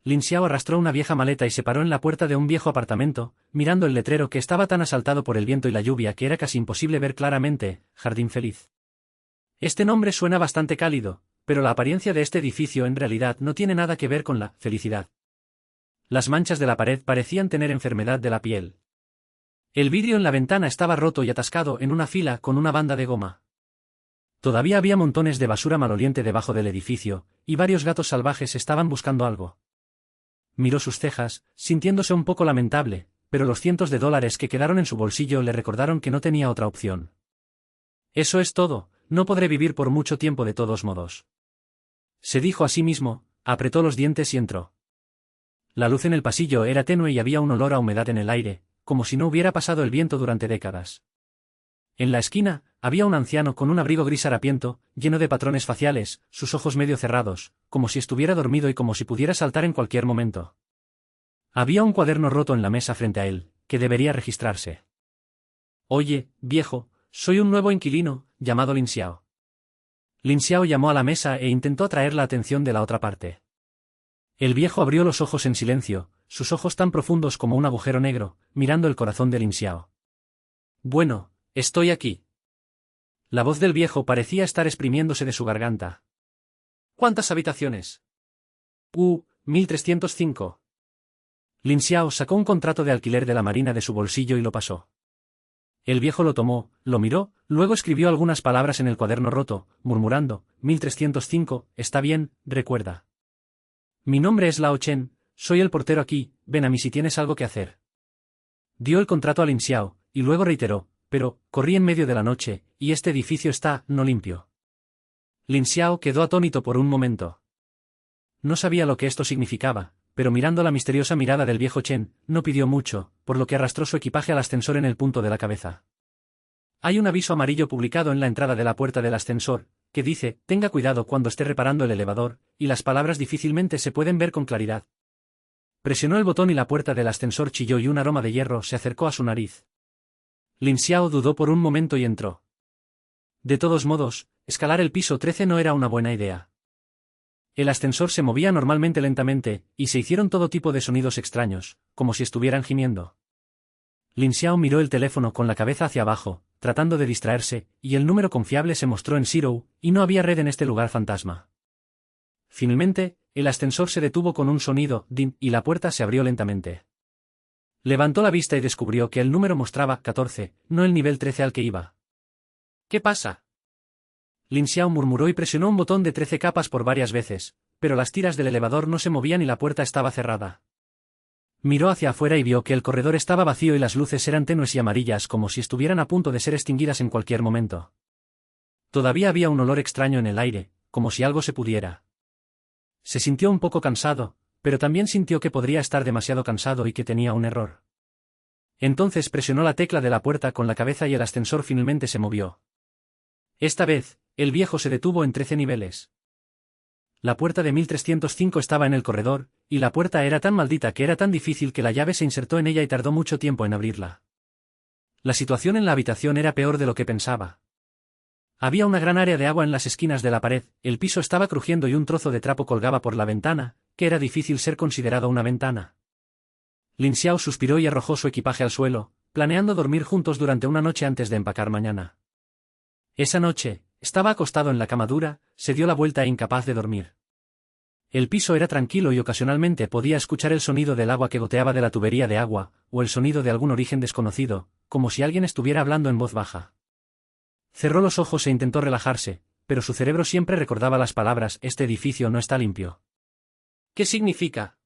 Lin Xiao arrastró una vieja maleta y se paró en la puerta de un viejo apartamento, mirando el letrero que estaba tan asaltado por el viento y la lluvia que era casi imposible ver claramente, Jardín Feliz. Este nombre suena bastante cálido, pero la apariencia de este edificio en realidad no tiene nada que ver con la felicidad. Las manchas de la pared parecían tener enfermedad de la piel. El vidrio en la ventana estaba roto y atascado en una fila con una banda de goma. Todavía había montones de basura maloliente debajo del edificio, y varios gatos salvajes estaban buscando algo. Miró sus cejas, sintiéndose un poco lamentable, pero los cientos de dólares que quedaron en su bolsillo le recordaron que no tenía otra opción. Eso es todo, no podré vivir por mucho tiempo de todos modos. Se dijo a sí mismo, apretó los dientes y entró. La luz en el pasillo era tenue y había un olor a humedad en el aire, como si no hubiera pasado el viento durante décadas. En la esquina, había un anciano con un abrigo gris harapiento, lleno de patrones faciales, sus ojos medio cerrados, como si estuviera dormido y como si pudiera saltar en cualquier momento. Había un cuaderno roto en la mesa frente a él, que debería registrarse. Oye, viejo, soy un nuevo inquilino, llamado Lin Xiao. Lin Xiao llamó a la mesa e intentó atraer la atención de la otra parte. El viejo abrió los ojos en silencio, sus ojos tan profundos como un agujero negro, mirando el corazón de Lin Xiao. Bueno, estoy aquí. La voz del viejo parecía estar exprimiéndose de su garganta. ¿Cuántas habitaciones? 1305. Lin Xiao sacó un contrato de alquiler de la marina de su bolsillo y lo pasó. El viejo lo tomó, lo miró, luego escribió algunas palabras en el cuaderno roto, murmurando, 1305, está bien, recuerda. Mi nombre es Lao Chen, soy el portero aquí, ven a mí si tienes algo que hacer. Dio el contrato a Lin Xiao, y luego reiteró, pero, corrí en medio de la noche, y este edificio está, no limpio. Lin Xiao quedó atónito por un momento. No sabía lo que esto significaba, pero mirando la misteriosa mirada del viejo Chen, no pidió mucho, por lo que arrastró su equipaje al ascensor en el punto de la cabeza. Hay un aviso amarillo publicado en la entrada de la puerta del ascensor, que dice, tenga cuidado cuando esté reparando el elevador, y las palabras difícilmente se pueden ver con claridad. Presionó el botón y la puerta del ascensor chilló y un aroma de hierro se acercó a su nariz. Lin Xiao dudó por un momento y entró. De todos modos, escalar el piso 13 no era una buena idea. El ascensor se movía normalmente lentamente, y se hicieron todo tipo de sonidos extraños, como si estuvieran gimiendo. Lin Xiao miró el teléfono con la cabeza hacia abajo, tratando de distraerse, y el número confiable se mostró en Zero, y no había red en este lugar fantasma. Finalmente, el ascensor se detuvo con un sonido, din, y la puerta se abrió lentamente. Levantó la vista y descubrió que el número mostraba 14, no el nivel 13 al que iba. ¿Qué pasa? Lin Xiao murmuró y presionó un botón de 13 capas por varias veces, pero las tiras del elevador no se movían y la puerta estaba cerrada. Miró hacia afuera y vio que el corredor estaba vacío y las luces eran tenues y amarillas como si estuvieran a punto de ser extinguidas en cualquier momento. Todavía había un olor extraño en el aire, como si algo se pudiera. Se sintió un poco cansado, pero también sintió que podría estar demasiado cansado y que tenía un error. Entonces presionó la tecla de la puerta con la cabeza y el ascensor finalmente se movió. Esta vez, el viejo se detuvo en 13 niveles. La puerta de 1305 estaba en el corredor, y la puerta era tan maldita que era tan difícil que la llave se insertó en ella y tardó mucho tiempo en abrirla. La situación en la habitación era peor de lo que pensaba. Había una gran área de agua en las esquinas de la pared, el piso estaba crujiendo y un trozo de trapo colgaba por la ventana, que era difícil ser considerado una ventana. Lin Xiao suspiró y arrojó su equipaje al suelo, planeando dormir juntos durante una noche antes de empacar mañana. Esa noche, estaba acostado en la cama dura, se dio la vuelta e incapaz de dormir. El piso era tranquilo y ocasionalmente podía escuchar el sonido del agua que goteaba de la tubería de agua, o el sonido de algún origen desconocido, como si alguien estuviera hablando en voz baja. Cerró los ojos e intentó relajarse, pero su cerebro siempre recordaba las palabras, este edificio no está limpio. ¿Qué significa?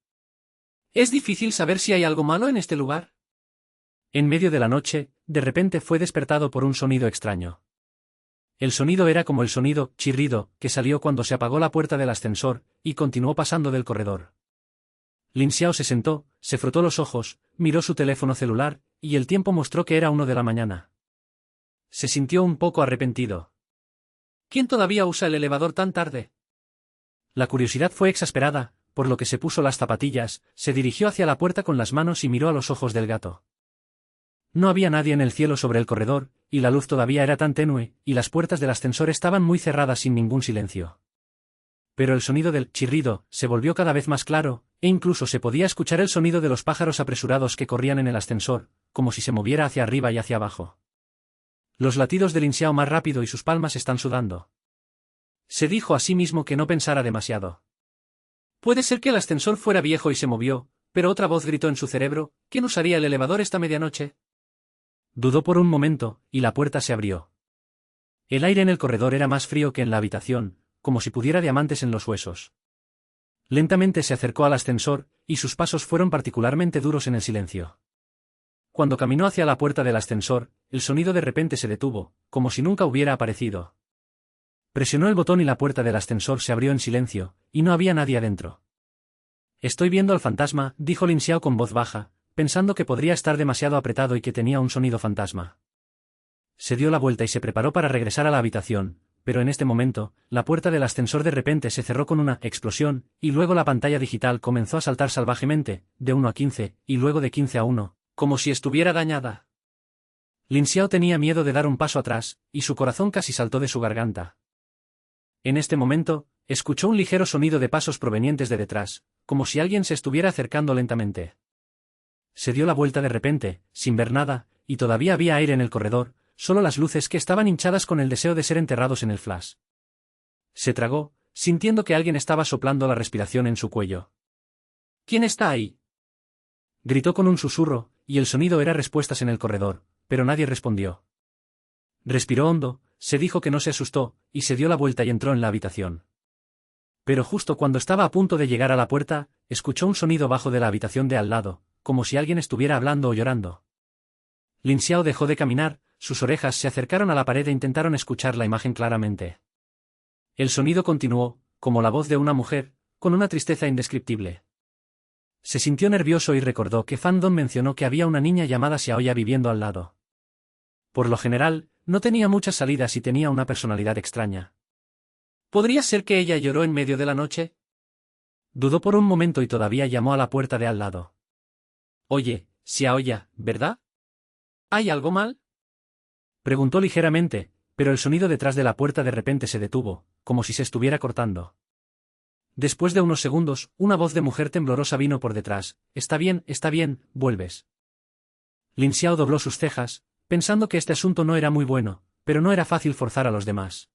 ¿Es difícil saber si hay algo malo en este lugar? En medio de la noche, de repente fue despertado por un sonido extraño. El sonido era como el sonido, chirrido, que salió cuando se apagó la puerta del ascensor, y continuó pasando del corredor. Lin Xiao se sentó, se frotó los ojos, miró su teléfono celular, y el tiempo mostró que era 1 de la mañana. Se sintió un poco arrepentido. ¿Quién todavía usa el elevador tan tarde? La curiosidad fue exasperada, por lo que se puso las zapatillas, se dirigió hacia la puerta con las manos y miró a los ojos del gato. No había nadie en el cielo sobre el corredor, y la luz todavía era tan tenue, y las puertas del ascensor estaban muy cerradas sin ningún silencio. Pero el sonido del chirrido se volvió cada vez más claro, e incluso se podía escuchar el sonido de los pájaros apresurados que corrían en el ascensor, como si se moviera hacia arriba y hacia abajo. Los latidos de Lin Xiao más rápido y sus palmas están sudando. Se dijo a sí mismo que no pensara demasiado. Puede ser que el ascensor fuera viejo y se movió, pero otra voz gritó en su cerebro: ¿quién usaría el elevador esta medianoche? Dudó por un momento, y la puerta se abrió. El aire en el corredor era más frío que en la habitación, como si pudiera diamantes en los huesos. Lentamente se acercó al ascensor, y sus pasos fueron particularmente duros en el silencio. Cuando caminó hacia la puerta del ascensor, el sonido de repente se detuvo, como si nunca hubiera aparecido. Presionó el botón y la puerta del ascensor se abrió en silencio, y no había nadie adentro. Estoy viendo al fantasma, dijo Lin Xiao con voz baja, pensando que podría estar demasiado apretado y que tenía un sonido fantasma. Se dio la vuelta y se preparó para regresar a la habitación, pero en este momento, la puerta del ascensor de repente se cerró con una explosión, y luego la pantalla digital comenzó a saltar salvajemente, de 1 a 15, y luego de 15 a 1, como si estuviera dañada. Lin Xiao tenía miedo de dar un paso atrás, y su corazón casi saltó de su garganta. En este momento, escuchó un ligero sonido de pasos provenientes de detrás, como si alguien se estuviera acercando lentamente. Se dio la vuelta de repente, sin ver nada, y todavía había aire en el corredor, solo las luces que estaban hinchadas con el deseo de ser enterrados en el flash. Se tragó, sintiendo que alguien estaba soplando la respiración en su cuello. ¿Quién está ahí?, gritó con un susurro, y el sonido era respuestas en el corredor, pero nadie respondió. Respiró hondo, se dijo que no se asustó, y se dio la vuelta y entró en la habitación. Pero justo cuando estaba a punto de llegar a la puerta, escuchó un sonido bajo de la habitación de al lado, como si alguien estuviera hablando o llorando. Lin Xiao dejó de caminar, sus orejas se acercaron a la pared e intentaron escuchar la imagen claramente. El sonido continuó, como la voz de una mujer, con una tristeza indescriptible. Se sintió nervioso y recordó que Fan Dong mencionó que había una niña llamada Xiaoya viviendo al lado. Por lo general, no tenía muchas salidas y tenía una personalidad extraña. ¿Podría ser que ella lloró en medio de la noche? Dudó por un momento y todavía llamó a la puerta de al lado. Oye, Xiaoya, ¿verdad? ¿Hay algo mal?, preguntó ligeramente, pero el sonido detrás de la puerta de repente se detuvo, como si se estuviera cortando. Después de unos segundos, una voz de mujer temblorosa vino por detrás. Está bien, vuelves. Lin Xiao dobló sus cejas, pensando que este asunto no era muy bueno, pero no era fácil forzar a los demás.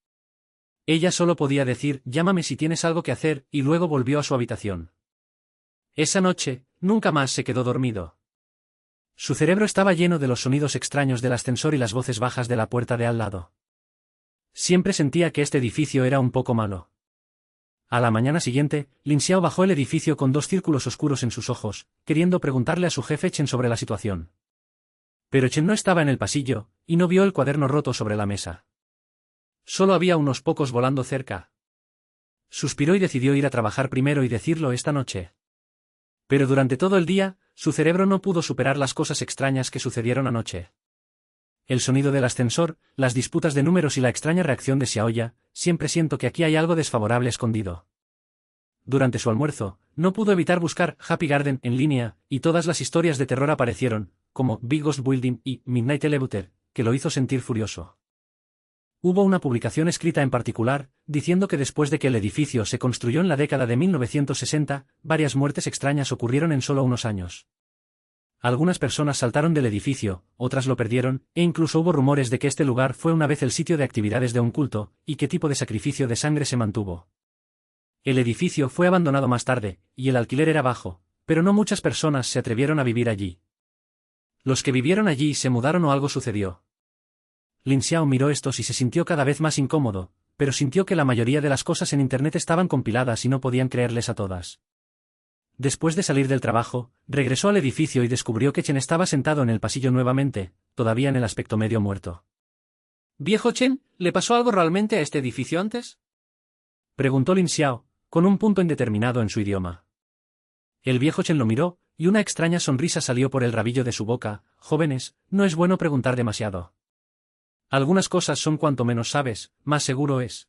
Ella solo podía decir: llámame si tienes algo que hacer, y luego volvió a su habitación. Esa noche, nunca más se quedó dormido. Su cerebro estaba lleno de los sonidos extraños del ascensor y las voces bajas de la puerta de al lado. Siempre sentía que este edificio era un poco malo. A la mañana siguiente, Lin Xiao bajó el edificio con 2 círculos oscuros en sus ojos, queriendo preguntarle a su jefe Chen sobre la situación. Pero Chen no estaba en el pasillo, y no vio el cuaderno roto sobre la mesa. Solo había unos pocos volando cerca. Suspiró y decidió ir a trabajar primero y decirlo esta noche. Pero durante todo el día, su cerebro no pudo superar las cosas extrañas que sucedieron anoche. El sonido del ascensor, las disputas de números y la extraña reacción de Xiaoya. Siempre siento que aquí hay algo desfavorable escondido. Durante su almuerzo, no pudo evitar buscar Happy Garden en línea, y todas las historias de terror aparecieron, como Big Ghost Building y Midnight Elevator, que lo hizo sentir furioso. Hubo una publicación escrita en particular, diciendo que después de que el edificio se construyó en la década de 1960, varias muertes extrañas ocurrieron en solo unos años. Algunas personas saltaron del edificio, otras lo perdieron, e incluso hubo rumores de que este lugar fue una vez el sitio de actividades de un culto, y qué tipo de sacrificio de sangre se mantuvo. El edificio fue abandonado más tarde, y el alquiler era bajo, pero no muchas personas se atrevieron a vivir allí. Los que vivieron allí se mudaron o algo sucedió. Lin Xiao miró estos y se sintió cada vez más incómodo, pero sintió que la mayoría de las cosas en Internet estaban compiladas y no podían creerles a todas. Después de salir del trabajo, regresó al edificio y descubrió que Chen estaba sentado en el pasillo nuevamente, todavía en el aspecto medio muerto. «Viejo Chen, ¿le pasó algo realmente a este edificio antes?», preguntó Lin Xiao, con un punto indeterminado en su idioma. El viejo Chen lo miró, y una extraña sonrisa salió por el rabillo de su boca. «Jóvenes, no es bueno preguntar demasiado. Algunas cosas son cuanto menos sabes, más seguro es».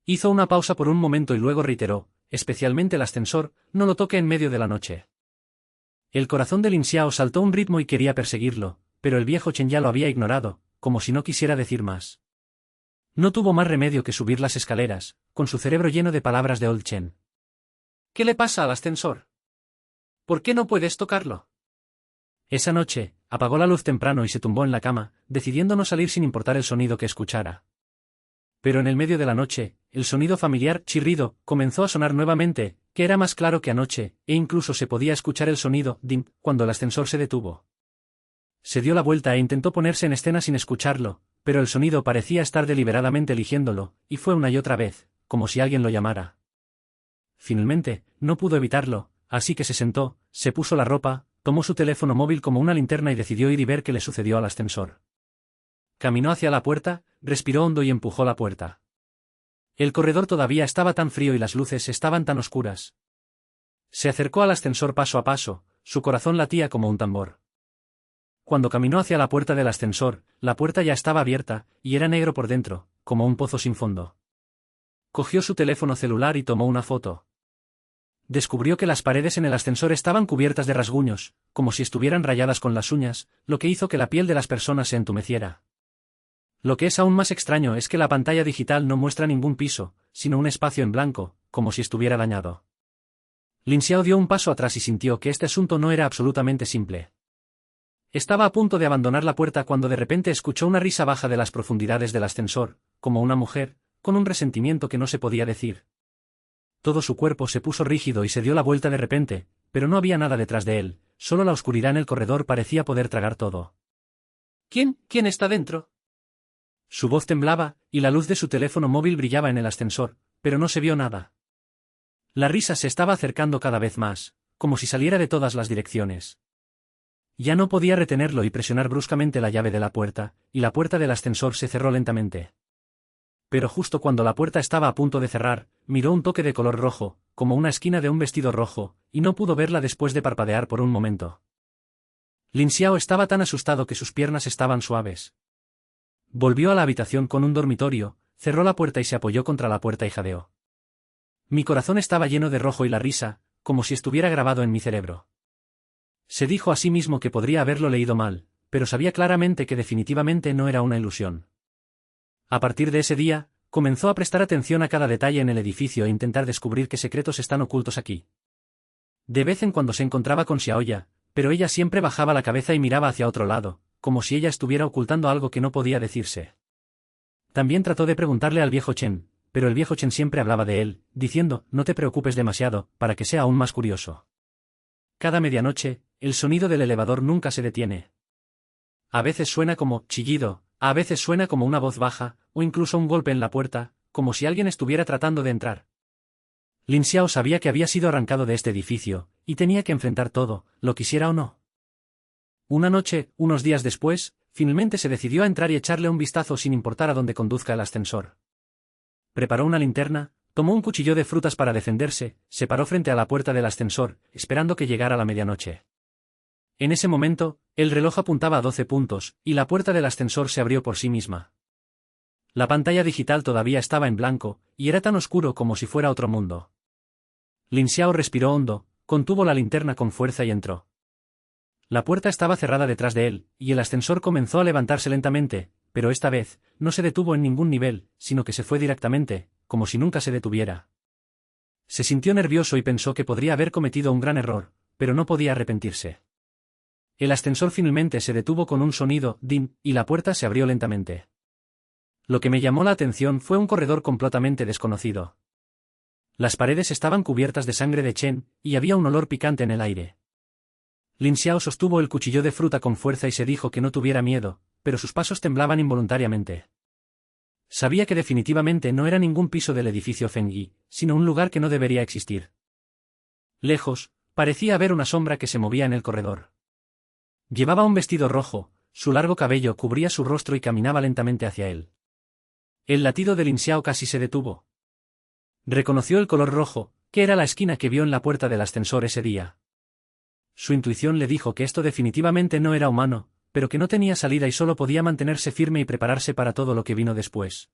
Hizo una pausa por un momento y luego reiteró: «Especialmente el ascensor, no lo toque en medio de la noche». El corazón de Lin Xiao saltó un ritmo y quería perseguirlo, pero el viejo Chen ya lo había ignorado, como si no quisiera decir más. No tuvo más remedio que subir las escaleras, con su cerebro lleno de palabras de Old Chen. «¿Qué le pasa al ascensor?», ¿Por qué no puedes tocarlo? Esa noche, apagó la luz temprano y se tumbó en la cama, decidiendo no salir sin importar el sonido que escuchara. Pero en el medio de la noche, el sonido familiar, chirrido, comenzó a sonar nuevamente, que era más claro que anoche, e incluso se podía escuchar el sonido, dim, cuando el ascensor se detuvo. Se dio la vuelta e intentó ponerse en escena sin escucharlo, pero el sonido parecía estar deliberadamente eligiéndolo, y fue una y otra vez, como si alguien lo llamara. Finalmente, no pudo evitarlo, así que se sentó, se puso la ropa, tomó su teléfono móvil como una linterna y decidió ir y ver qué le sucedió al ascensor. Caminó hacia la puerta, respiró hondo y empujó la puerta. El corredor todavía estaba tan frío y las luces estaban tan oscuras. Se acercó al ascensor paso a paso, su corazón latía como un tambor. Cuando caminó hacia la puerta del ascensor, la puerta ya estaba abierta, y era negro por dentro, como un pozo sin fondo. Cogió su teléfono celular y tomó una foto. Descubrió que las paredes en el ascensor estaban cubiertas de rasguños, como si estuvieran rayadas con las uñas, lo que hizo que la piel de las personas se entumeciera. Lo que es aún más extraño es que la pantalla digital no muestra ningún piso, sino un espacio en blanco, como si estuviera dañado. Lin Xiao dio un paso atrás y sintió que este asunto no era absolutamente simple. Estaba a punto de abandonar la puerta cuando de repente escuchó una risa baja de las profundidades del ascensor, como una mujer, con un resentimiento que no se podía decir. Todo su cuerpo se puso rígido y se dio la vuelta de repente, pero no había nada detrás de él, solo la oscuridad en el corredor parecía poder tragar todo. ¿Quién está dentro? Su voz temblaba, y la luz de su teléfono móvil brillaba en el ascensor, pero no se vio nada. La risa se estaba acercando cada vez más, como si saliera de todas las direcciones. Ya no podía retenerlo y presionar bruscamente la llave de la puerta, y la puerta del ascensor se cerró lentamente. Pero justo cuando la puerta estaba a punto de cerrar, miró un toque de color rojo, como una esquina de un vestido rojo, y no pudo verla después de parpadear por un momento. Lin Xiao estaba tan asustado que sus piernas estaban suaves. Volvió a la habitación con un dormitorio, cerró la puerta y se apoyó contra la puerta y jadeó. Mi corazón estaba lleno de rojo y la risa, como si estuviera grabado en mi cerebro. Se dijo a sí mismo que podría haberlo leído mal, pero sabía claramente que definitivamente no era una ilusión. A partir de ese día, comenzó a prestar atención a cada detalle en el edificio e intentar descubrir qué secretos están ocultos aquí. De vez en cuando se encontraba con Xiaoya, pero ella siempre bajaba la cabeza y miraba hacia otro lado, como si ella estuviera ocultando algo que no podía decirse. También trató de preguntarle al viejo Chen, pero el viejo Chen siempre hablaba de él, diciendo, no te preocupes demasiado, para que sea aún más curioso. Cada medianoche, el sonido del elevador nunca se detiene. A veces suena como chillido, a veces suena como una voz baja, o incluso un golpe en la puerta, como si alguien estuviera tratando de entrar. Lin Xiao sabía que había sido arrancado de este edificio, y tenía que enfrentar todo, lo quisiera o no. Una noche, unos días después, finalmente se decidió a entrar y echarle un vistazo sin importar a dónde conduzca el ascensor. Preparó una linterna, tomó un cuchillo de frutas para defenderse, se paró frente a la puerta del ascensor, esperando que llegara la medianoche. En ese momento, el reloj apuntaba a 12 puntos, y la puerta del ascensor se abrió por sí misma. La pantalla digital todavía estaba en blanco, y era tan oscuro como si fuera otro mundo. Lin Xiao respiró hondo, contuvo la linterna con fuerza y entró. La puerta estaba cerrada detrás de él, y el ascensor comenzó a levantarse lentamente, pero esta vez, no se detuvo en ningún nivel, sino que se fue directamente, como si nunca se detuviera. Se sintió nervioso y pensó que podría haber cometido un gran error, pero no podía arrepentirse. El ascensor finalmente se detuvo con un sonido, dim, y la puerta se abrió lentamente. Lo que me llamó la atención fue un corredor completamente desconocido. Las paredes estaban cubiertas de sangre de Chen, y había un olor picante en el aire. Lin Xiao sostuvo el cuchillo de fruta con fuerza y se dijo que no tuviera miedo, pero sus pasos temblaban involuntariamente. Sabía que definitivamente no era ningún piso del edificio Fengyi, sino un lugar que no debería existir. Lejos, parecía haber una sombra que se movía en el corredor. Llevaba un vestido rojo, su largo cabello cubría su rostro y caminaba lentamente hacia él. El latido de Lin Xiao casi se detuvo. Reconoció el color rojo, que era la esquina que vio en la puerta del ascensor ese día. Su intuición le dijo que esto definitivamente no era humano, pero que no tenía salida y solo podía mantenerse firme y prepararse para todo lo que vino después.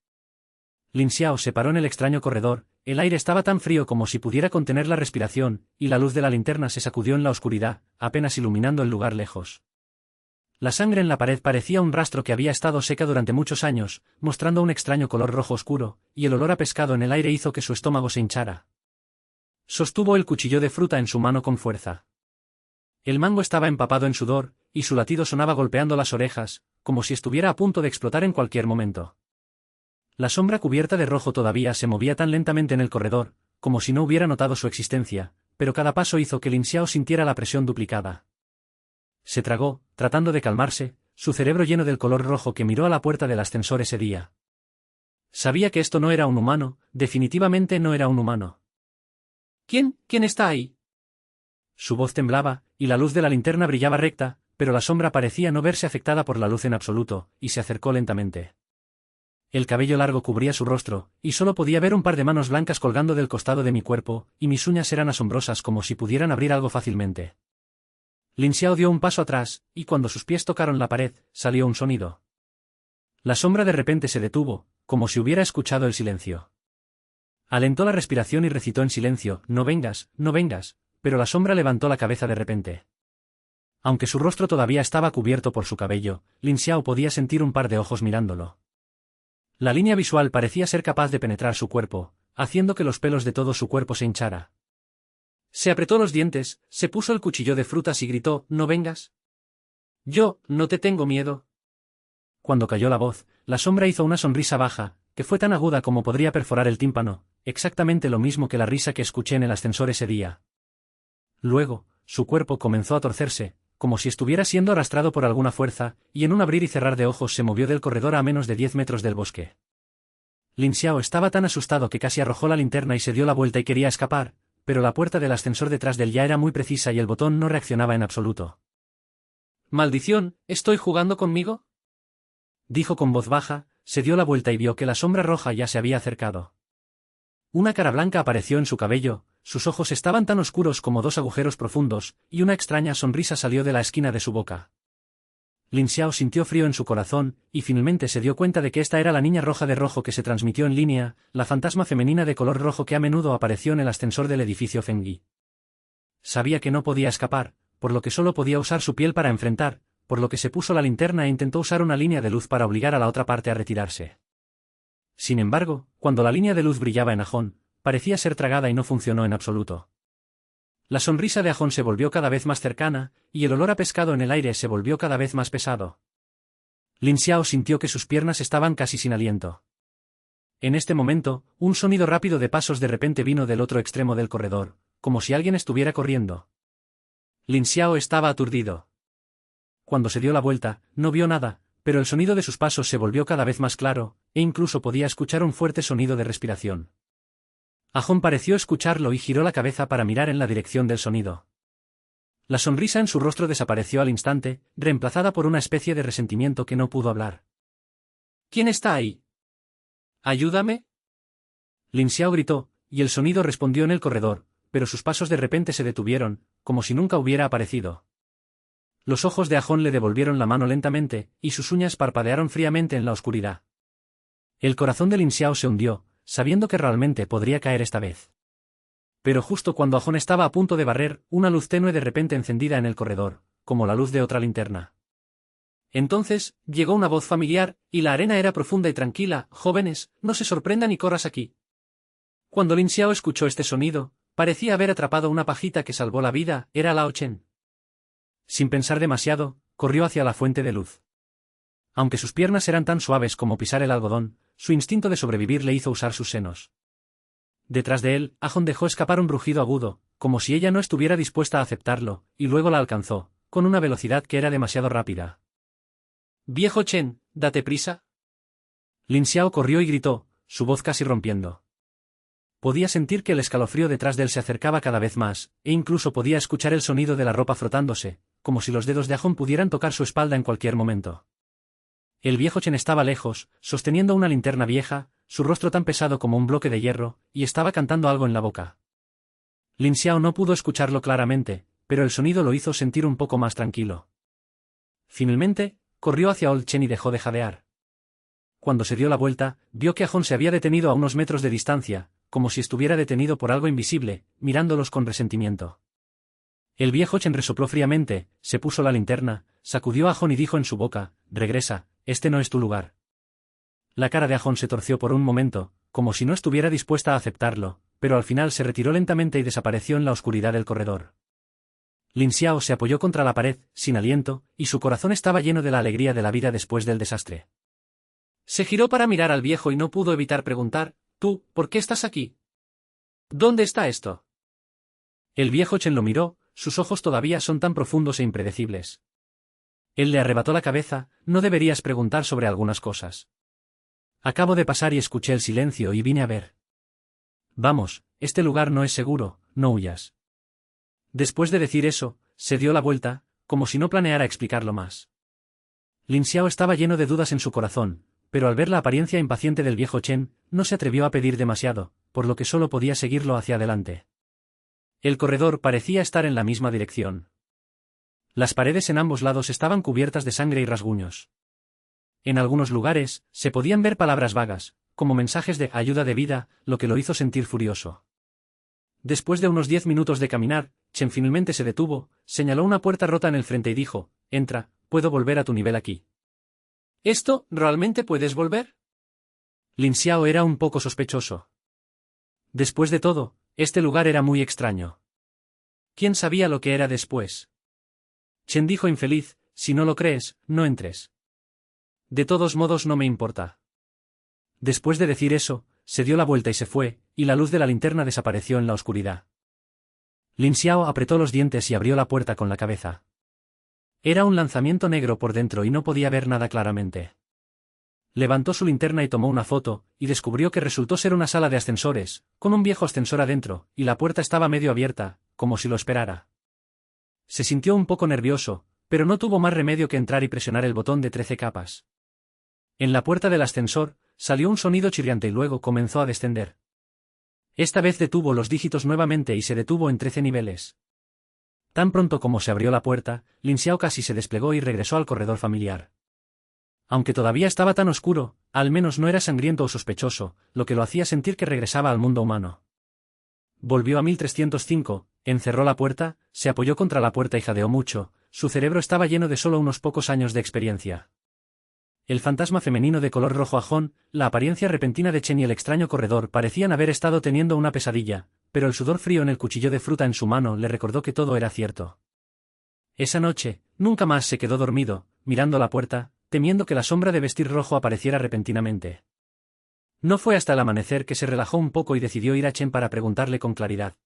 Lin Xiao se paró en el extraño corredor, el aire estaba tan frío como si pudiera contener la respiración, y la luz de la linterna se sacudió en la oscuridad, apenas iluminando el lugar lejos. La sangre en la pared parecía un rastro que había estado seca durante muchos años, mostrando un extraño color rojo oscuro, y el olor a pescado en el aire hizo que su estómago se hinchara. Sostuvo el cuchillo de fruta en su mano con fuerza. El mango estaba empapado en sudor, y su latido sonaba golpeando las orejas, como si estuviera a punto de explotar en cualquier momento. La sombra cubierta de rojo todavía se movía tan lentamente en el corredor, como si no hubiera notado su existencia, pero cada paso hizo que Lin Xiao sintiera la presión duplicada. Se tragó, tratando de calmarse, su cerebro lleno del color rojo que miró a la puerta del ascensor ese día. Sabía que esto no era un humano, definitivamente no era un humano. ¿Quién está ahí? Su voz temblaba, y la luz de la linterna brillaba recta, pero la sombra parecía no verse afectada por la luz en absoluto, y se acercó lentamente. El cabello largo cubría su rostro, y solo podía ver un par de manos blancas colgando del costado de mi cuerpo, y mis uñas eran asombrosas como si pudieran abrir algo fácilmente. Lin Xiao dio un paso atrás, y cuando sus pies tocaron la pared, salió un sonido. La sombra de repente se detuvo, como si hubiera escuchado el silencio. Alentó la respiración y recitó en silencio, «No vengas, no vengas», pero la sombra levantó la cabeza de repente. Aunque su rostro todavía estaba cubierto por su cabello, Lin Xiao podía sentir un par de ojos mirándolo. La línea visual parecía ser capaz de penetrar su cuerpo, haciendo que los pelos de todo su cuerpo se hinchara. Se apretó los dientes, se puso el cuchillo de frutas y gritó, «¿No vengas? Yo, no te tengo miedo». Cuando cayó la voz, la sombra hizo una sonrisa baja, que fue tan aguda como podría perforar el tímpano, exactamente lo mismo que la risa que escuché en el ascensor ese día. Luego, su cuerpo comenzó a torcerse, como si estuviera siendo arrastrado por alguna fuerza, y en un abrir y cerrar de ojos se movió del corredor a menos de 10 metros del bosque. Lin Xiao estaba tan asustado que casi arrojó la linterna y se dio la vuelta y quería escapar, pero la puerta del ascensor detrás de él ya era muy precisa y el botón no reaccionaba en absoluto. «¡Maldición! ¿Estoy jugando conmigo?», dijo con voz baja, se dio la vuelta y vio que la sombra roja ya se había acercado. Una cara blanca apareció en su cabello, sus ojos estaban tan oscuros como dos agujeros profundos, y una extraña sonrisa salió de la esquina de su boca. Lin Xiao sintió frío en su corazón, y finalmente se dio cuenta de que esta era la niña roja de rojo que se transmitió en línea, la fantasma femenina de color rojo que a menudo apareció en el ascensor del edificio Fengyi. Sabía que no podía escapar, por lo que solo podía usar su piel para enfrentar, por lo que se puso la linterna e intentó usar una línea de luz para obligar a la otra parte a retirarse. Sin embargo, cuando la línea de luz brillaba en Ajón, parecía ser tragada y no funcionó en absoluto. La sonrisa de Ajón se volvió cada vez más cercana, y el olor a pescado en el aire se volvió cada vez más pesado. Lin Xiao sintió que sus piernas estaban casi sin aliento. En este momento, un sonido rápido de pasos de repente vino del otro extremo del corredor, como si alguien estuviera corriendo. Lin Xiao estaba aturdido. Cuando se dio la vuelta, no vio nada, pero el sonido de sus pasos se volvió cada vez más claro, e incluso podía escuchar un fuerte sonido de respiración. Ajón pareció escucharlo y giró la cabeza para mirar en la dirección del sonido. La sonrisa en su rostro desapareció al instante, reemplazada por una especie de resentimiento que no pudo hablar. «¿Quién está ahí? ¿Ayúdame?», Lin Xiao gritó, y el sonido respondió en el corredor, pero sus pasos de repente se detuvieron, como si nunca hubiera aparecido. Los ojos de Ajón le devolvieron la mano lentamente, y sus uñas parpadearon fríamente en la oscuridad. El corazón de Lin Xiao se hundió, sabiendo que realmente podría caer esta vez. Pero justo cuando Ajón estaba a punto de barrer, una luz tenue de repente encendida en el corredor, como la luz de otra linterna. Entonces, llegó una voz familiar, y la arena era profunda y tranquila. «Jóvenes, no se sorprendan y corras aquí». Cuando Lin Xiao escuchó este sonido, parecía haber atrapado una pajita que salvó la vida, era Lao Chen. Sin pensar demasiado, corrió hacia la fuente de luz. Aunque sus piernas eran tan suaves como pisar el algodón, su instinto de sobrevivir le hizo usar sus senos. Detrás de él, Ajón dejó escapar un rugido agudo, como si ella no estuviera dispuesta a aceptarlo, y luego la alcanzó, con una velocidad que era demasiado rápida. «Viejo Chen, date prisa». Lin Xiao corrió y gritó, su voz casi rompiendo. Podía sentir que el escalofrío detrás de él se acercaba cada vez más, e incluso podía escuchar el sonido de la ropa frotándose, como si los dedos de Ajón pudieran tocar su espalda en cualquier momento. El viejo Chen estaba lejos, sosteniendo una linterna vieja, su rostro tan pesado como un bloque de hierro, y estaba cantando algo en la boca. Lin Xiao no pudo escucharlo claramente, pero el sonido lo hizo sentir un poco más tranquilo. Finalmente, corrió hacia Old Chen y dejó de jadear. Cuando se dio la vuelta, vio que Ajón se había detenido a unos metros de distancia, como si estuviera detenido por algo invisible, mirándolos con resentimiento. El viejo Chen resopló fríamente, se puso la linterna, sacudió a Ajón y dijo en su boca, «Regresa, este no es tu lugar». La cara de Ajón se torció por un momento, como si no estuviera dispuesta a aceptarlo, pero al final se retiró lentamente y desapareció en la oscuridad del corredor. Lin Xiao se apoyó contra la pared, sin aliento, y su corazón estaba lleno de la alegría de la vida después del desastre. Se giró para mirar al viejo y no pudo evitar preguntar, «¿Tú, por qué estás aquí? ¿Dónde está esto?» El viejo Chen lo miró, sus ojos todavía son tan profundos e impredecibles. Él le arrebató la cabeza, «No deberías preguntar sobre algunas cosas. Acabo de pasar y escuché el silencio y vine a ver. Vamos, este lugar no es seguro, no huyas». Después de decir eso, se dio la vuelta, como si no planeara explicarlo más. Lin Xiao estaba lleno de dudas en su corazón, pero al ver la apariencia impaciente del viejo Chen, no se atrevió a pedir demasiado, por lo que solo podía seguirlo hacia adelante. El corredor parecía estar en la misma dirección. Las paredes en ambos lados estaban cubiertas de sangre y rasguños. En algunos lugares, se podían ver palabras vagas, como mensajes de ayuda de vida, lo que lo hizo sentir furioso. Después de unos 10 minutos de caminar, Chen finalmente se detuvo, señaló una puerta rota en el frente y dijo, «Entra, puedo volver a tu nivel aquí». «¿Esto, realmente puedes volver?» Lin Xiao era un poco sospechoso. Después de todo, este lugar era muy extraño. ¿Quién sabía lo que era después? Chen dijo infeliz, «Si no lo crees, no entres. De todos modos no me importa». Después de decir eso, se dio la vuelta y se fue, y la luz de la linterna desapareció en la oscuridad. Lin Xiao apretó los dientes y abrió la puerta con la cabeza. Era un lanzamiento negro por dentro y no podía ver nada claramente. Levantó su linterna y tomó una foto, y descubrió que resultó ser una sala de ascensores, con un viejo ascensor adentro, y la puerta estaba medio abierta, como si lo esperara. Se sintió un poco nervioso, pero no tuvo más remedio que entrar y presionar el botón de 13 capas. En la puerta del ascensor, salió un sonido chirriante y luego comenzó a descender. Esta vez detuvo los dígitos nuevamente y se detuvo en 13 niveles. Tan pronto como se abrió la puerta, Lin Xiao casi se desplegó y regresó al corredor familiar. Aunque todavía estaba tan oscuro, al menos no era sangriento o sospechoso, lo que lo hacía sentir que regresaba al mundo humano. Volvió a 1305, encerró la puerta, se apoyó contra la puerta y jadeó mucho, su cerebro estaba lleno de solo unos pocos años de experiencia. El fantasma femenino de color rojo ajón, la apariencia repentina de Chen y el extraño corredor parecían haber estado teniendo una pesadilla, pero el sudor frío en el cuchillo de fruta en su mano le recordó que todo era cierto. Esa noche, nunca más se quedó dormido, mirando la puerta, temiendo que la sombra de vestir rojo apareciera repentinamente. No fue hasta el amanecer que se relajó un poco y decidió ir a Chen para preguntarle con claridad.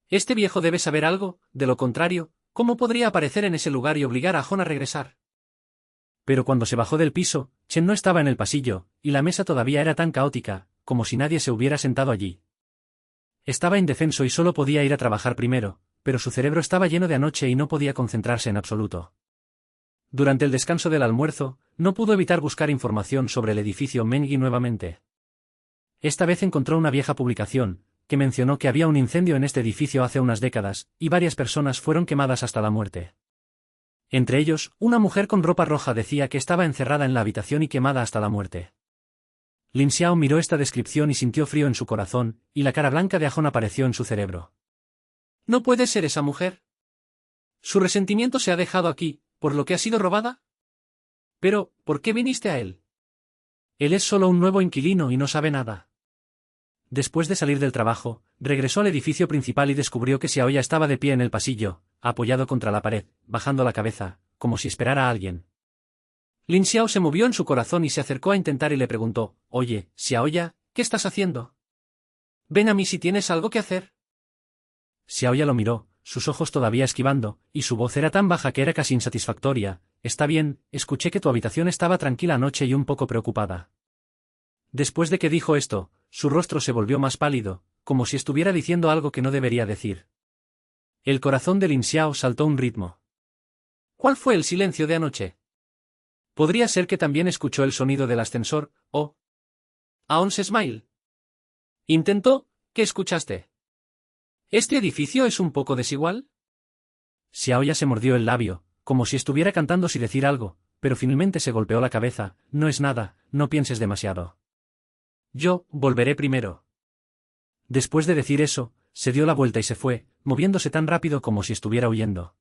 «Este viejo debe saber algo, de lo contrario, ¿cómo podría aparecer en ese lugar y obligar a Ajón a regresar?» Pero cuando se bajó del piso, Chen no estaba en el pasillo, y la mesa todavía era tan caótica, como si nadie se hubiera sentado allí. Estaba indefenso y solo podía ir a trabajar primero, pero su cerebro estaba lleno de anoche y no podía concentrarse en absoluto. Durante el descanso del almuerzo, no pudo evitar buscar información sobre el edificio Mengi nuevamente. Esta vez encontró una vieja publicación, que mencionó que había un incendio en este edificio hace unas décadas, y varias personas fueron quemadas hasta la muerte. Entre ellos, una mujer con ropa roja decía que estaba encerrada en la habitación y quemada hasta la muerte. Lin Xiao miró esta descripción y sintió frío en su corazón, y la cara blanca de Ajón apareció en su cerebro. «¿No puede ser esa mujer? Su resentimiento se ha dejado aquí, por lo que ha sido robada. Pero, ¿por qué viniste a él? Él es solo un nuevo inquilino y no sabe nada». Después de salir del trabajo, regresó al edificio principal y descubrió que Xiaoya estaba de pie en el pasillo, apoyado contra la pared, bajando la cabeza, como si esperara a alguien. Lin Xiao se movió en su corazón y se acercó a intentar y le preguntó, «Oye, Xiaoya, ¿qué estás haciendo? Ven a mí si tienes algo que hacer». Xiaoya lo miró, sus ojos todavía esquivando, y su voz era tan baja que era casi insatisfactoria. «Está bien, escuché que tu habitación estaba tranquila anoche y un poco preocupada». Después de que dijo esto, su rostro se volvió más pálido, como si estuviera diciendo algo que no debería decir. El corazón de Lin Xiao saltó un ritmo. ¿Cuál fue el silencio de anoche? Podría ser que también escuchó el sonido del ascensor, o... Aon's Smile. ¿Intentó? ¿Qué escuchaste? ¿Este edificio es un poco desigual? Xiaoya se mordió el labio, como si estuviera cantando sin decir algo, pero finalmente se golpeó la cabeza. «No es nada, no pienses demasiado. Yo volveré primero». Después de decir eso, se dio la vuelta y se fue, moviéndose tan rápido como si estuviera huyendo.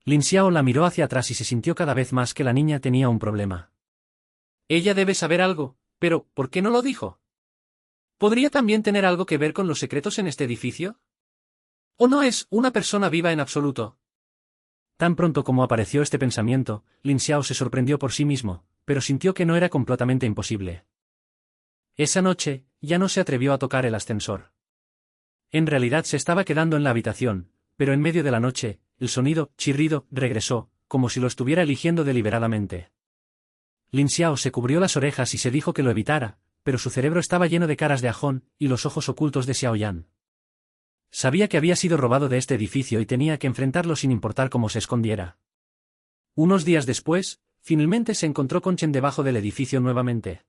Lin Xiao la miró hacia atrás y se sintió cada vez más que la niña tenía un problema. Ella debe saber algo, pero ¿por qué no lo dijo? ¿Podría también tener algo que ver con los secretos en este edificio? ¿O no es una persona viva en absoluto? Tan pronto como apareció este pensamiento, Lin Xiao se sorprendió por sí mismo, pero sintió que no era completamente imposible. Esa noche, ya no se atrevió a tocar el ascensor. En realidad se estaba quedando en la habitación, pero en medio de la noche, el sonido, chirrido, regresó, como si lo estuviera eligiendo deliberadamente. Lin Xiao se cubrió las orejas y se dijo que lo evitara, pero su cerebro estaba lleno de caras de ajón y los ojos ocultos de Xiao Yan. Sabía que había sido robado de este edificio y tenía que enfrentarlo sin importar cómo se escondiera. Unos días después, finalmente se encontró con Chen debajo del edificio nuevamente.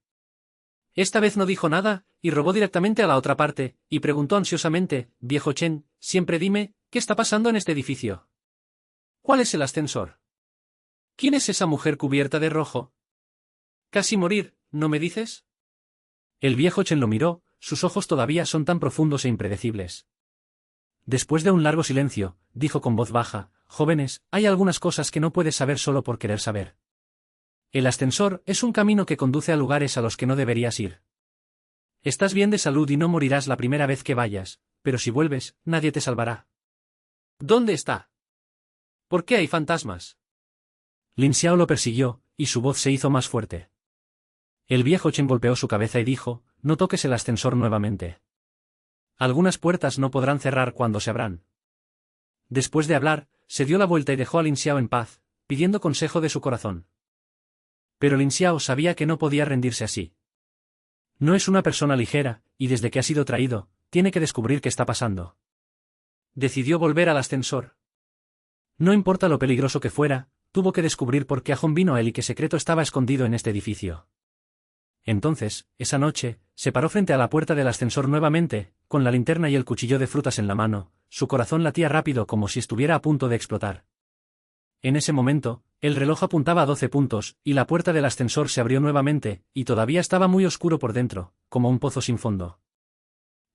Esta vez no dijo nada, y robó directamente a la otra parte, y preguntó ansiosamente: «Viejo Chen, siempre dime, ¿qué está pasando en este edificio? ¿Cuál es el ascensor? ¿Quién es esa mujer cubierta de rojo? Casi morir, ¿no me dices?» El viejo Chen lo miró, sus ojos todavía son tan profundos e impredecibles. Después de un largo silencio, dijo con voz baja: «Jóvenes, hay algunas cosas que no puedes saber solo por querer saber. El ascensor es un camino que conduce a lugares a los que no deberías ir. Estás bien de salud y no morirás la primera vez que vayas, pero si vuelves, nadie te salvará». «¿Dónde está? ¿Por qué hay fantasmas?» Lin Xiao lo persiguió, y su voz se hizo más fuerte. El viejo Chen golpeó su cabeza y dijo: «No toques el ascensor nuevamente. Algunas puertas no podrán cerrar cuando se abran». Después de hablar, se dio la vuelta y dejó a Lin Xiao en paz, pidiendo consejo de su corazón. Pero Lin Xiao sabía que no podía rendirse así. No es una persona ligera, y desde que ha sido traído, tiene que descubrir qué está pasando. Decidió volver al ascensor. No importa lo peligroso que fuera, tuvo que descubrir por qué Ajón vino a él y qué secreto estaba escondido en este edificio. Entonces, esa noche, se paró frente a la puerta del ascensor nuevamente, con la linterna y el cuchillo de frutas en la mano, su corazón latía rápido como si estuviera a punto de explotar. En ese momento, el reloj apuntaba a 12 puntos, y la puerta del ascensor se abrió nuevamente, y todavía estaba muy oscuro por dentro, como un pozo sin fondo.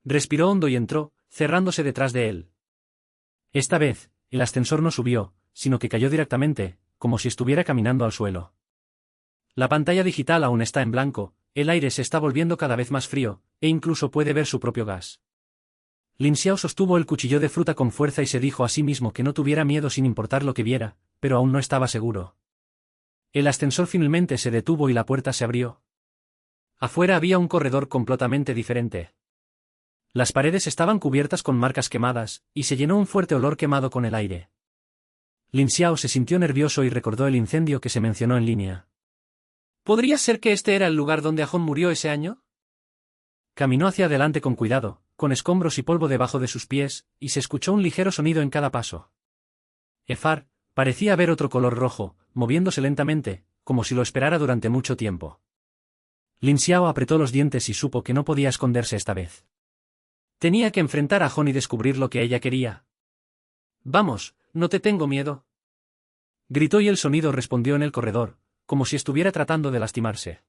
Respiró hondo y entró, cerrándose detrás de él. Esta vez, el ascensor no subió, sino que cayó directamente, como si estuviera caminando al suelo. La pantalla digital aún está en blanco, el aire se está volviendo cada vez más frío, e incluso puede ver su propio gas. Lin Xiao sostuvo el cuchillo de fruta con fuerza y se dijo a sí mismo que no tuviera miedo sin importar lo que viera, pero aún no estaba seguro. El ascensor finalmente se detuvo y la puerta se abrió. Afuera había un corredor completamente diferente. Las paredes estaban cubiertas con marcas quemadas, y se llenó un fuerte olor quemado con el aire. Lin Xiao se sintió nervioso y recordó el incendio que se mencionó en línea. ¿Podría ser que este era el lugar donde Ajón murió ese año? Caminó hacia adelante con cuidado, con escombros y polvo debajo de sus pies, y se escuchó un ligero sonido en cada paso. Efar parecía haber otro color rojo, moviéndose lentamente, como si lo esperara durante mucho tiempo. Lin Xiao apretó los dientes y supo que no podía esconderse esta vez. Tenía que enfrentar a Ajón y descubrir lo que ella quería. «Vamos, no te tengo miedo», gritó y el sonido respondió en el corredor, como si estuviera tratando de lastimarse.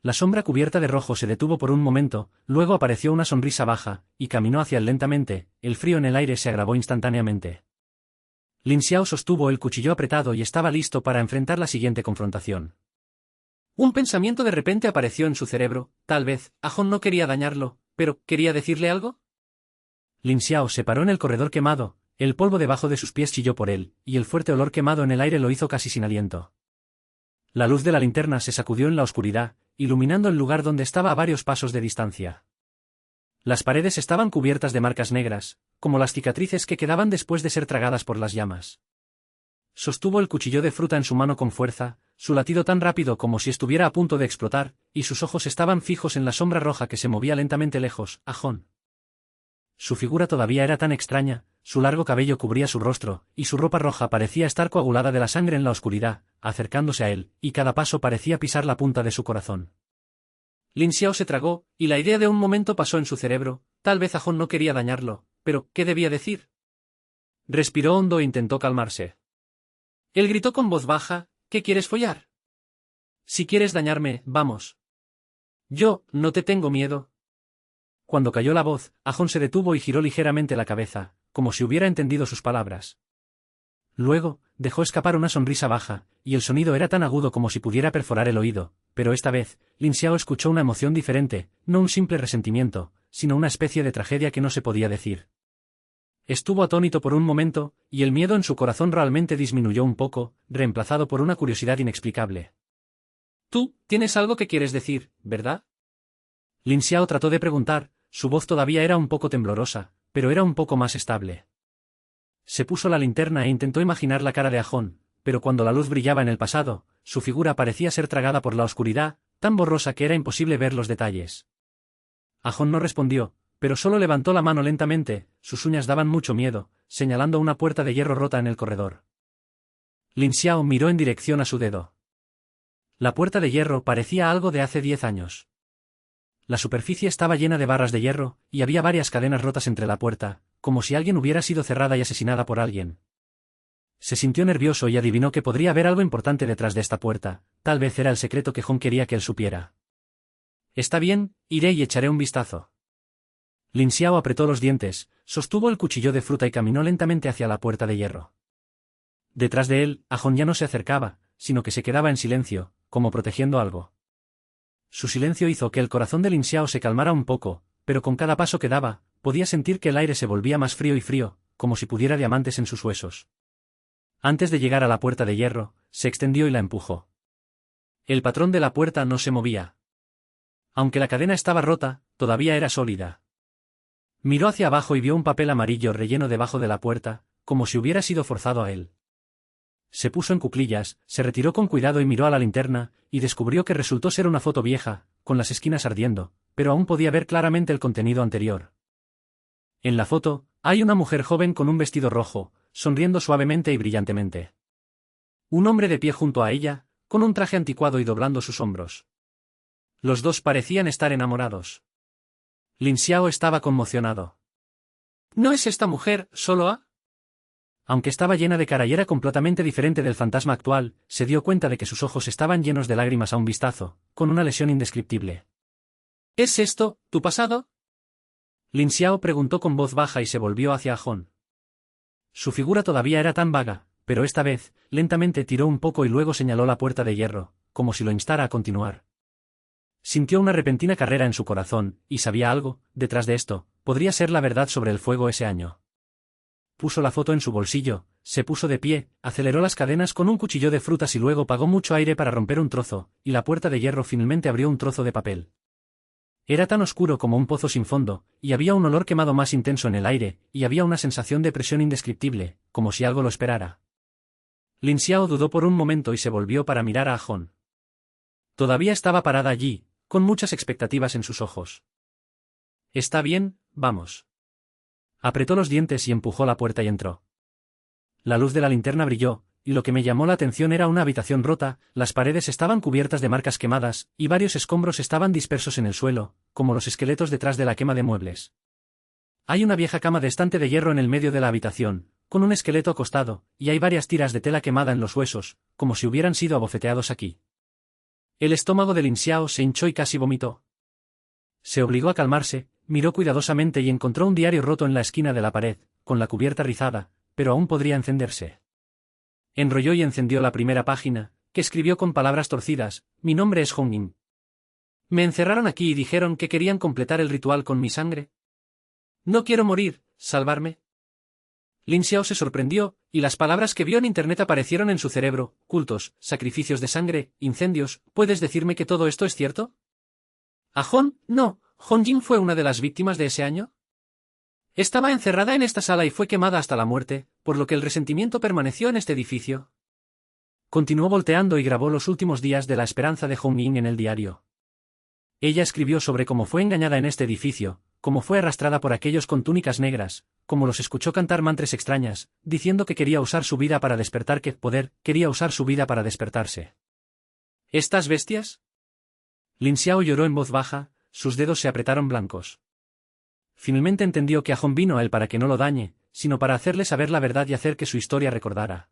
La sombra cubierta de rojo se detuvo por un momento, luego apareció una sonrisa baja, y caminó hacia él lentamente, el frío en el aire se agravó instantáneamente. Lin Xiao sostuvo el cuchillo apretado y estaba listo para enfrentar la siguiente confrontación. Un pensamiento de repente apareció en su cerebro: tal vez, Ajón no quería dañarlo, pero ¿quería decirle algo? Lin Xiao se paró en el corredor quemado, el polvo debajo de sus pies chilló por él, y el fuerte olor quemado en el aire lo hizo casi sin aliento. La luz de la linterna se sacudió en la oscuridad, iluminando el lugar donde estaba a varios pasos de distancia. Las paredes estaban cubiertas de marcas negras, como las cicatrices que quedaban después de ser tragadas por las llamas. Sostuvo el cuchillo de fruta en su mano con fuerza, su latido tan rápido como si estuviera a punto de explotar, y sus ojos estaban fijos en la sombra roja que se movía lentamente lejos, Ajón. Su figura todavía era tan extraña, su largo cabello cubría su rostro, y su ropa roja parecía estar coagulada de la sangre en la oscuridad, acercándose a él, y cada paso parecía pisar la punta de su corazón. Lin Xiao se tragó, y la idea de un momento pasó en su cerebro: tal vez Ajón no quería dañarlo, pero ¿qué debía decir? Respiró hondo e intentó calmarse. Él gritó con voz baja: ¿qué quieres follar? Si quieres dañarme, vamos. Yo, no te tengo miedo. Cuando cayó la voz, Ajón se detuvo y giró ligeramente la cabeza, como si hubiera entendido sus palabras. Luego, dejó escapar una sonrisa baja, y el sonido era tan agudo como si pudiera perforar el oído, pero esta vez, Lin Xiao escuchó una emoción diferente, no un simple resentimiento, sino una especie de tragedia que no se podía decir. Estuvo atónito por un momento, y el miedo en su corazón realmente disminuyó un poco, reemplazado por una curiosidad inexplicable. «Tú, tienes algo que quieres decir, ¿verdad?». Lin Xiao trató de preguntar, su voz todavía era un poco temblorosa, pero era un poco más estable. Se puso la linterna e intentó imaginar la cara de Ajón, pero cuando la luz brillaba en el pasado, su figura parecía ser tragada por la oscuridad, tan borrosa que era imposible ver los detalles. Ajón no respondió, pero solo levantó la mano lentamente, sus uñas daban mucho miedo, señalando una puerta de hierro rota en el corredor. Lin Xiao miró en dirección a su dedo. La puerta de hierro parecía algo de hace 10 años. La superficie estaba llena de barras de hierro, y había varias cadenas rotas entre la puerta, como si alguien hubiera sido cerrada y asesinada por alguien. Se sintió nervioso y adivinó que podría haber algo importante detrás de esta puerta, tal vez era el secreto que Hong quería que él supiera. «Está bien, iré y echaré un vistazo». Lin Xiao apretó los dientes, sostuvo el cuchillo de fruta y caminó lentamente hacia la puerta de hierro. Detrás de él, Ajón ya no se acercaba, sino que se quedaba en silencio, como protegiendo algo. Su silencio hizo que el corazón de Lin Xiao se calmara un poco, pero con cada paso que daba, podía sentir que el aire se volvía más frío y frío, como si pudiera diamantes en sus huesos. Antes de llegar a la puerta de hierro, se extendió y la empujó. El patrón de la puerta no se movía. Aunque la cadena estaba rota, todavía era sólida. Miró hacia abajo y vio un papel amarillo relleno debajo de la puerta, como si hubiera sido forzado a él. Se puso en cuclillas, se retiró con cuidado y miró a la linterna, y descubrió que resultó ser una foto vieja, con las esquinas ardiendo, pero aún podía ver claramente el contenido anterior. En la foto, hay una mujer joven con un vestido rojo, sonriendo suavemente y brillantemente. Un hombre de pie junto a ella, con un traje anticuado y doblando sus hombros. Los dos parecían estar enamorados. Lin Xiao estaba conmocionado. ¿No es esta mujer, solo a? Aunque estaba llena de cara y era completamente diferente del fantasma actual, se dio cuenta de que sus ojos estaban llenos de lágrimas a un vistazo, con una lesión indescriptible. ¿Es esto, tu pasado? Lin Xiao preguntó con voz baja y se volvió hacia Ajón. Su figura todavía era tan vaga, pero esta vez, lentamente tiró un poco y luego señaló la puerta de hierro, como si lo instara a continuar. Sintió una repentina carrera en su corazón, y sabía algo, detrás de esto, podría ser la verdad sobre el fuego ese año. Puso la foto en su bolsillo, se puso de pie, aceleró las cadenas con un cuchillo de frutas y luego pagó mucho aire para romper un trozo, y la puerta de hierro finalmente abrió un trozo de papel. Era tan oscuro como un pozo sin fondo, y había un olor quemado más intenso en el aire, y había una sensación de presión indescriptible, como si algo lo esperara. Lin Xiao dudó por un momento y se volvió para mirar a Ajón. Todavía estaba parada allí, con muchas expectativas en sus ojos. «Está bien, vamos». Apretó los dientes y empujó la puerta y entró. La luz de la linterna brilló, y lo que me llamó la atención era una habitación rota, las paredes estaban cubiertas de marcas quemadas, y varios escombros estaban dispersos en el suelo, como los esqueletos detrás de la quema de muebles. Hay una vieja cama de estante de hierro en el medio de la habitación, con un esqueleto acostado, y hay varias tiras de tela quemada en los huesos, como si hubieran sido abofeteados aquí. El estómago de Lin Xiao se hinchó y casi vomitó. Se obligó a calmarse, miró cuidadosamente y encontró un diario roto en la esquina de la pared, con la cubierta rizada, pero aún podría encenderse. Enrolló y encendió la primera página, que escribió con palabras torcidas: «Mi nombre es Hong Yin. Me encerraron aquí y dijeron que querían completar el ritual con mi sangre. No quiero morir, ¿salvarme?». Lin Xiao se sorprendió, y las palabras que vio en internet aparecieron en su cerebro: cultos, sacrificios de sangre, incendios. ¿Puedes decirme que todo esto es cierto? ¿Ajón? No, Hong Yin fue una de las víctimas de ese año. Estaba encerrada en esta sala y fue quemada hasta la muerte, por lo que el resentimiento permaneció en este edificio. Continuó volteando y grabó los últimos días de la esperanza de Hong Yin en el diario. Ella escribió sobre cómo fue engañada en este edificio, cómo fue arrastrada por aquellos con túnicas negras, cómo los escuchó cantar mantras extrañas, diciendo que quería usar su vida para despertar, quería usar su vida para despertarse. ¿Estas bestias? Lin Xiao lloró en voz baja, sus dedos se apretaron blancos. Finalmente entendió que Ajón vino a él para que no lo dañe, sino para hacerle saber la verdad y hacer que su historia recordara.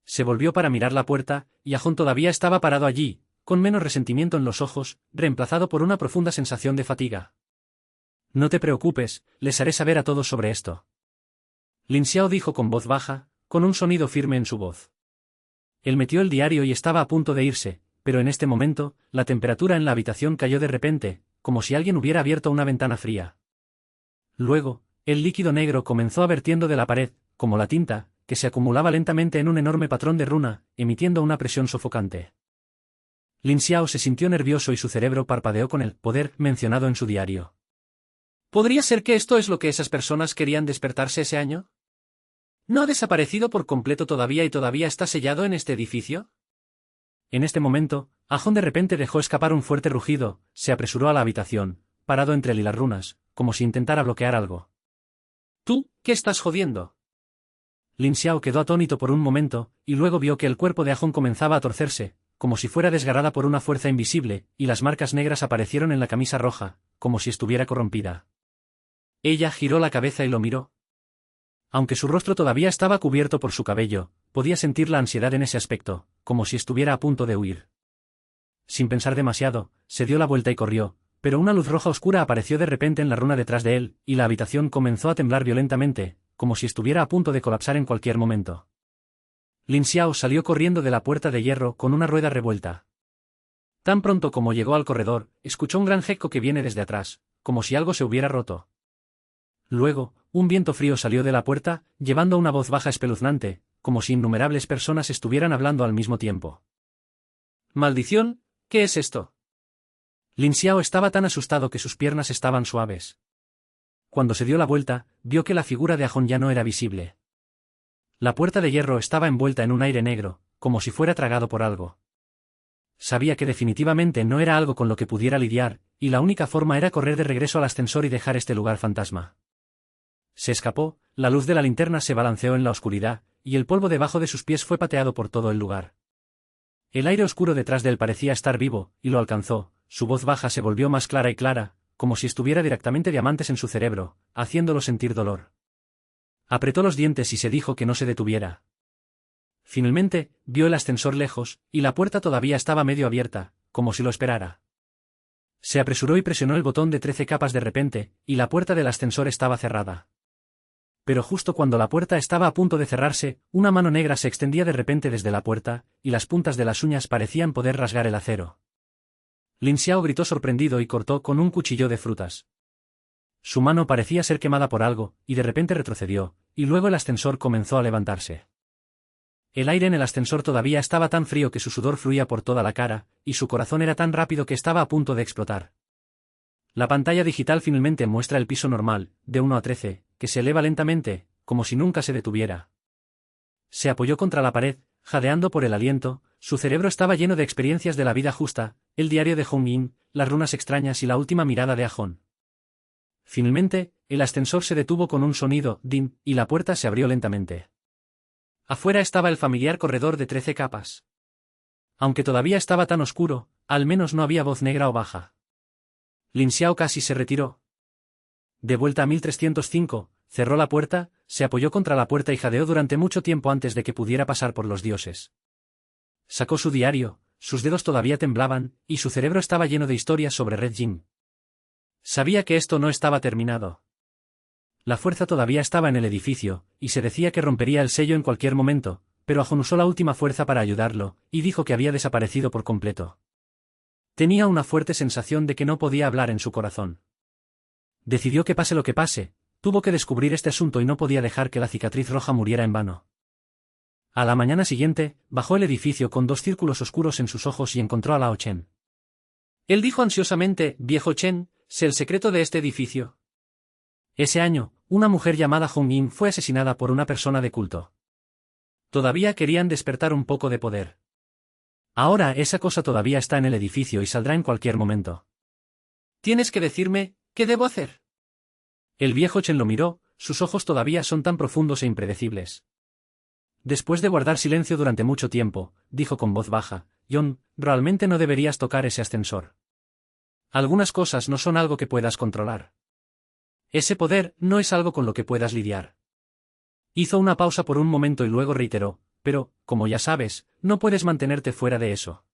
Se volvió para mirar la puerta, y Ajón todavía estaba parado allí, con menos resentimiento en los ojos, reemplazado por una profunda sensación de fatiga. «No te preocupes, les haré saber a todos sobre esto». Lin Xiao dijo con voz baja, con un sonido firme en su voz. Él metió el diario y estaba a punto de irse, pero en este momento, la temperatura en la habitación cayó de repente, como si alguien hubiera abierto una ventana fría. Luego, El líquido negro comenzó a vertiendo de la pared, como la tinta, que se acumulaba lentamente en un enorme patrón de runa, emitiendo una presión sofocante. Lin Xiao se sintió nervioso y su cerebro parpadeó con el poder mencionado en su diario. ¿Podría ser que esto es lo que esas personas querían despertarse ese año? ¿No ha desaparecido por completo todavía y todavía está sellado en este edificio? En este momento, Ahon de repente dejó escapar un fuerte rugido, se apresuró a la habitación, parado entre él y las runas, como si intentara bloquear algo. ¿Tú, qué estás jodiendo? Lin Xiao quedó atónito por un momento, y luego vio que el cuerpo de Ahon comenzaba a torcerse, como si fuera desgarrada por una fuerza invisible, y las marcas negras aparecieron en la camisa roja, como si estuviera corrompida. Ella giró la cabeza y lo miró. Aunque su rostro todavía estaba cubierto por su cabello, podía sentir la ansiedad en ese aspecto, como si estuviera a punto de huir. Sin pensar demasiado, se dio la vuelta y corrió, pero una luz roja oscura apareció de repente en la runa detrás de él, y la habitación comenzó a temblar violentamente, como si estuviera a punto de colapsar en cualquier momento. Lin Xiao salió corriendo de la puerta de hierro con una rueda revuelta. Tan pronto como llegó al corredor, escuchó un gran eco que viene desde atrás, como si algo se hubiera roto. Luego, un viento frío salió de la puerta, llevando una voz baja espeluznante, como si innumerables personas estuvieran hablando al mismo tiempo. ¡Maldición! ¿Qué es esto? Lin Xiao estaba tan asustado que sus piernas estaban suaves. Cuando se dio la vuelta, vio que la figura de Ahon ya no era visible. La puerta de hierro estaba envuelta en un aire negro, como si fuera tragado por algo. Sabía que definitivamente no era algo con lo que pudiera lidiar, y la única forma era correr de regreso al ascensor y dejar este lugar fantasma. Se escapó, la luz de la linterna se balanceó en la oscuridad, y el polvo debajo de sus pies fue pateado por todo el lugar. El aire oscuro detrás de él parecía estar vivo, y lo alcanzó, su voz baja se volvió más clara y clara, como si estuviera directamente diamantes en su cerebro, haciéndolo sentir dolor. Apretó los dientes y se dijo que no se detuviera. Finalmente, vio el ascensor lejos, y la puerta todavía estaba medio abierta, como si lo esperara. Se apresuró y presionó el botón de 13 capas de repente, y la puerta del ascensor estaba cerrada. Pero justo cuando la puerta estaba a punto de cerrarse, una mano negra se extendía de repente desde la puerta, y las puntas de las uñas parecían poder rasgar el acero. Lin Xiao gritó sorprendido y cortó con un cuchillo de frutas. Su mano parecía ser quemada por algo, y de repente retrocedió, y luego el ascensor comenzó a levantarse. El aire en el ascensor todavía estaba tan frío que su sudor fluía por toda la cara, y su corazón era tan rápido que estaba a punto de explotar. La pantalla digital finalmente muestra el piso normal, de 1 a 13, que se eleva lentamente, como si nunca se detuviera. Se apoyó contra la pared, jadeando por el aliento, su cerebro estaba lleno de experiencias de la vida justa, el diario de Hong Yin, las runas extrañas y la última mirada de Ahon. Finalmente, el ascensor se detuvo con un sonido, din, y la puerta se abrió lentamente. Afuera estaba el familiar corredor de 13 capas. Aunque todavía estaba tan oscuro, al menos no había voz negra o baja. Lin Xiao casi se retiró. De vuelta a 1305, cerró la puerta, se apoyó contra la puerta y jadeó durante mucho tiempo antes de que pudiera pasar por los dioses. Sacó su diario, sus dedos todavía temblaban, y su cerebro estaba lleno de historias sobre Red Jin. Sabía que esto no estaba terminado. La fuerza todavía estaba en el edificio, y se decía que rompería el sello en cualquier momento, pero Ahon usó la última fuerza para ayudarlo, y dijo que había desaparecido por completo. Tenía una fuerte sensación de que no podía hablar en su corazón. Decidió que pase lo que pase, tuvo que descubrir este asunto y no podía dejar que la cicatriz roja muriera en vano. A la mañana siguiente, bajó el edificio con 2 círculos oscuros en sus ojos y encontró a Lao Chen. Él dijo ansiosamente, «Viejo Chen, sé el secreto de este edificio». Ese año, una mujer llamada Hong Yin fue asesinada por una persona de culto. Todavía querían despertar un poco de poder. Ahora esa cosa todavía está en el edificio y saldrá en cualquier momento. Tienes que decirme, ¿qué debo hacer? El viejo Chen lo miró, sus ojos todavía son tan profundos e impredecibles. Después de guardar silencio durante mucho tiempo, dijo con voz baja, «Yon, realmente no deberías tocar ese ascensor. Algunas cosas no son algo que puedas controlar. Ese poder no es algo con lo que puedas lidiar». Hizo una pausa por un momento y luego reiteró, «Pero, como ya sabes, no puedes mantenerte fuera de eso.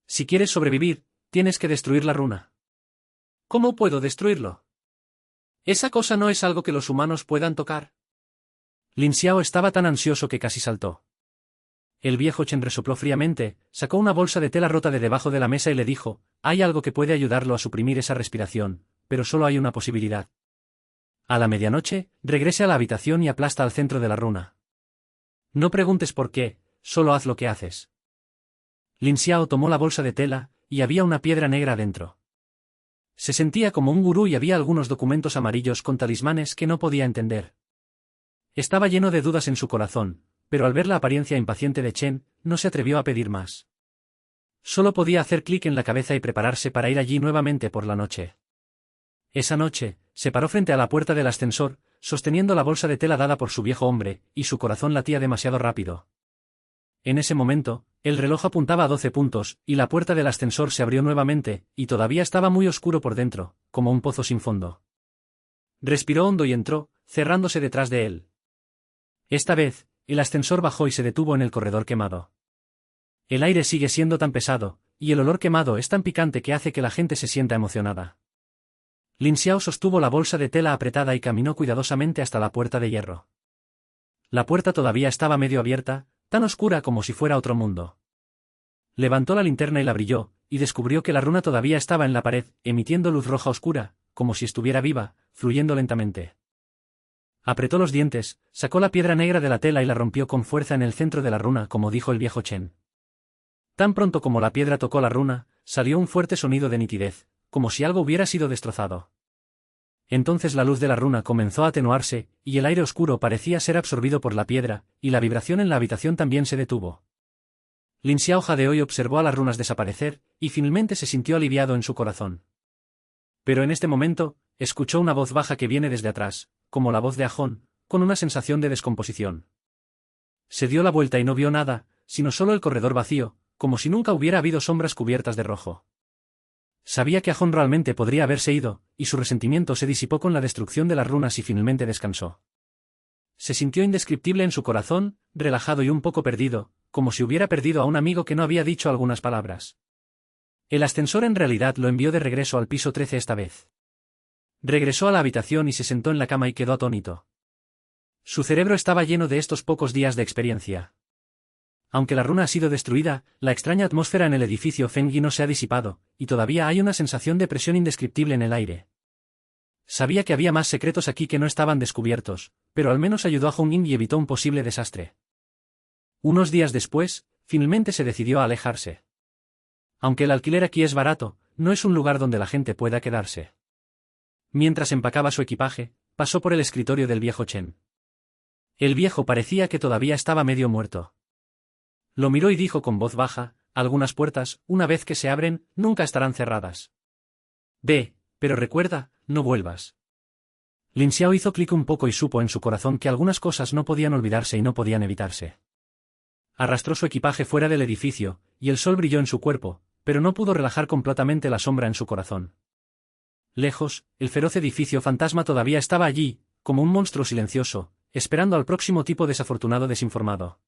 Si quieres sobrevivir, tienes que destruir la runa». «¿Cómo puedo destruirlo? Esa cosa no es algo que los humanos puedan tocar». Lin Xiao estaba tan ansioso que casi saltó. El viejo Chen resopló fríamente, sacó una bolsa de tela rota de debajo de la mesa y le dijo, «Hay algo que puede ayudarlo a suprimir esa respiración, pero solo hay una posibilidad». A la medianoche, regrese a la habitación y aplasta al centro de la runa. No preguntes por qué, solo haz lo que haces. Lin Xiao tomó la bolsa de tela, y había una piedra negra dentro. Se sentía como un gurú y había algunos documentos amarillos con talismanes que no podía entender. Estaba lleno de dudas en su corazón, pero al ver la apariencia impaciente de Chen, no se atrevió a pedir más. Solo podía hacer clic en la cabeza y prepararse para ir allí nuevamente por la noche. Esa noche, se paró frente a la puerta del ascensor, sosteniendo la bolsa de tela dada por su viejo hombre, y su corazón latía demasiado rápido. En ese momento, el reloj apuntaba a 12 puntos, y la puerta del ascensor se abrió nuevamente, y todavía estaba muy oscuro por dentro, como un pozo sin fondo. Respiró hondo y entró, cerrándose detrás de él. Esta vez, el ascensor bajó y se detuvo en el corredor quemado. El aire sigue siendo tan pesado, y el olor quemado es tan picante que hace que la gente se sienta emocionada. Lin Xiao sostuvo la bolsa de tela apretada y caminó cuidadosamente hasta la puerta de hierro. La puerta todavía estaba medio abierta, tan oscura como si fuera otro mundo. Levantó la linterna y la brilló, y descubrió que la runa todavía estaba en la pared, emitiendo luz roja oscura, como si estuviera viva, fluyendo lentamente. Apretó los dientes, sacó la piedra negra de la tela y la rompió con fuerza en el centro de la runa, como dijo el viejo Chen. Tan pronto como la piedra tocó la runa, salió un fuerte sonido de nitidez, como si algo hubiera sido destrozado. Entonces la luz de la runa comenzó a atenuarse, y el aire oscuro parecía ser absorbido por la piedra, y la vibración en la habitación también se detuvo. Lin Xiao jadeó y observó a las runas desaparecer, y finalmente se sintió aliviado en su corazón. Pero en este momento, escuchó una voz baja que viene desde atrás, como la voz de Ajón, con una sensación de descomposición. Se dio la vuelta y no vio nada, sino solo el corredor vacío, como si nunca hubiera habido sombras cubiertas de rojo. Sabía que Ajón realmente podría haberse ido, y su resentimiento se disipó con la destrucción de las runas y finalmente descansó. Se sintió indescriptible en su corazón, relajado y un poco perdido, como si hubiera perdido a un amigo que no había dicho algunas palabras. El ascensor en realidad lo envió de regreso al piso 13 esta vez. Regresó a la habitación y se sentó en la cama y quedó atónito. Su cerebro estaba lleno de estos pocos días de experiencia. Aunque la runa ha sido destruida, la extraña atmósfera en el edificio Fengyi no se ha disipado, y todavía hay una sensación de presión indescriptible en el aire. Sabía que había más secretos aquí que no estaban descubiertos, pero al menos ayudó a Hong Yin y evitó un posible desastre. Unos días después, finalmente se decidió a alejarse. Aunque el alquiler aquí es barato, no es un lugar donde la gente pueda quedarse. Mientras empacaba su equipaje, pasó por el escritorio del viejo Chen. El viejo parecía que todavía estaba medio muerto. Lo miró y dijo con voz baja: algunas puertas, una vez que se abren, nunca estarán cerradas. Ve, pero recuerda, no vuelvas. Lin Xiao hizo clic un poco y supo en su corazón que algunas cosas no podían olvidarse y no podían evitarse. Arrastró su equipaje fuera del edificio, y el sol brilló en su cuerpo, pero no pudo relajar completamente la sombra en su corazón. Lejos, el feroz edificio fantasma todavía estaba allí, como un monstruo silencioso, esperando al próximo tipo desafortunado desinformado.